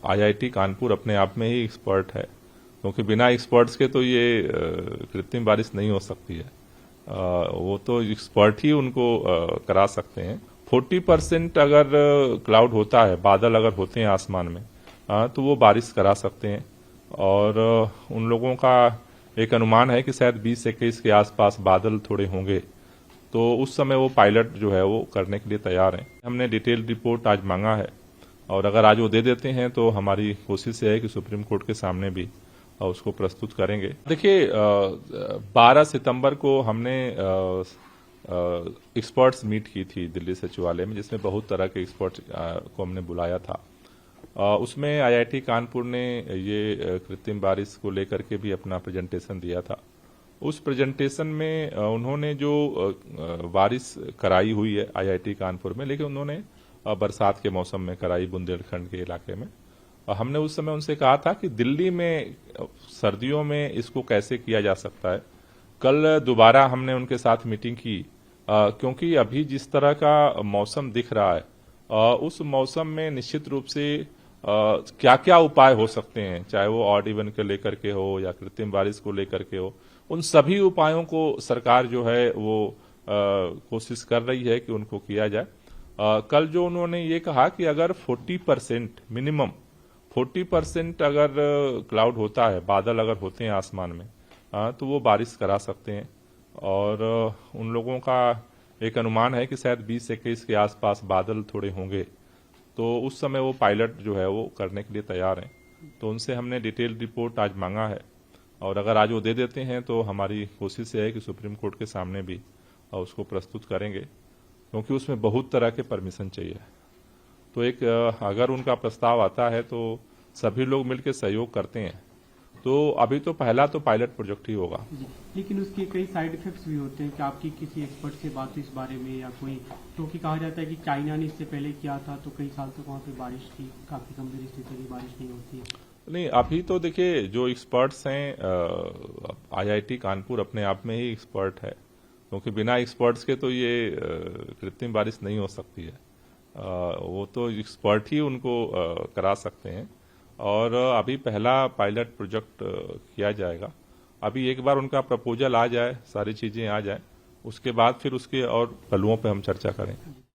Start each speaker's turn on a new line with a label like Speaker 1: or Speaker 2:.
Speaker 1: IIT Kanpur अपने आप में ही एक्सपर्ट है, क्योंकि बिना एक्सपर्ट्स के तो ये कृत्रिम बारिश नहीं हो सकती है। वो तो एक्सपर्ट ही उनको करा सकते हैं। 40% अगर क्लाउड होता है, बादल अगर होते हैं आसमान में, तो वो बारिश करा सकते हैं। और उन लोगों का एक अनुमान है कि शायद 20 से 21 के आसपास बादल थोड़े होंगे, तो उस समय वो पायलट जो है वो करने के लिए तैयार हैं। हमने डिटेल रिपोर्ट आज मांगा है, और अगर आज वो दे देते हैं तो हमारी कोशिश है कि सुप्रीम कोर्ट के सामने भी उसको प्रस्तुत करेंगे। देखिए, 12 सितंबर को हमने एक्सपर्ट्स मीट की थी दिल्ली सचिवालय में, जिसमें बहुत तरह के एक्सपर्ट्स को हमने बुलाया था। उसमें आईआईटी कानपुर ने ये कृत्रिम बारिश को लेकर के भी अपना प्रेजेंटेशन दिया था। उस प्रेजेंटेशन में उन्होंने जो बारिश कराई हुई है आईआईटी कानपुर में, लेकिन उन्होंने बरसात के मौसम में कराई बुंदेलखंड के इलाके में। हमने उस समय उनसे कहा था कि दिल्ली में सर्दियों में इसको कैसे किया जा सकता है। कल दोबारा हमने उनके साथ मीटिंग की, क्योंकि अभी जिस तरह का मौसम दिख रहा है, उस मौसम में निश्चित रूप से क्या क्या उपाय हो सकते हैं, चाहे वो ऑड इवन के लेकर के हो या कृत्रिम बारिश को लेकर के हो। उन सभी उपायों को सरकार जो है वो कोशिश कर रही है कि उनको किया जाए। कल जो उन्होंने ये कहा कि अगर 40% मिनिमम 40% अगर क्लाउड होता है, बादल अगर होते हैं आसमान में, तो वो बारिश करा सकते हैं। और उन लोगों का एक अनुमान है कि शायद 20 से 21 के आसपास बादल थोड़े होंगे, तो उस समय वो पायलट जो है वो करने के लिए तैयार हैं। तो उनसे हमने डिटेल रिपोर्ट आज मांगा है, और अगर आज वो दे देते हैं तो हमारी कोशिश है कि सुप्रीम कोर्ट के सामने भी उसको प्रस्तुत करेंगे, क्योंकि उसमें बहुत तरह के परमिशन चाहिए। तो एक अगर उनका प्रस्ताव आता है तो सभी लोग मिलकर सहयोग करते हैं, तो अभी तो पहला तो पायलट प्रोजेक्ट ही होगा।
Speaker 2: लेकिन उसके कई साइड इफेक्ट्स भी होते हैं कि आपकी किसी एक्सपर्ट से बात हुई इस बारे में, या कोई, क्योंकि कहा जाता है कि चाइना ने इससे पहले किया था तो कई साल तक वहाँ पे बारिश की काफी गंभीर स्थिति की बारिश नहीं होती है।
Speaker 1: नहीं, अभी तो देखिए जो एक्सपर्ट्स हैं, आईआईटी कानपुर अपने आप में ही एक्सपर्ट है, क्योंकि बिना एक्सपर्ट्स के तो ये कृत्रिम बारिश नहीं हो सकती है। वो तो एक्सपर्ट ही उनको करा सकते हैं। और अभी पहला पायलट प्रोजेक्ट किया जाएगा। अभी एक बार उनका प्रपोजल आ जाए, सारी चीजें आ जाए, उसके बाद फिर उसके और पहलुओं पे हम चर्चा करें।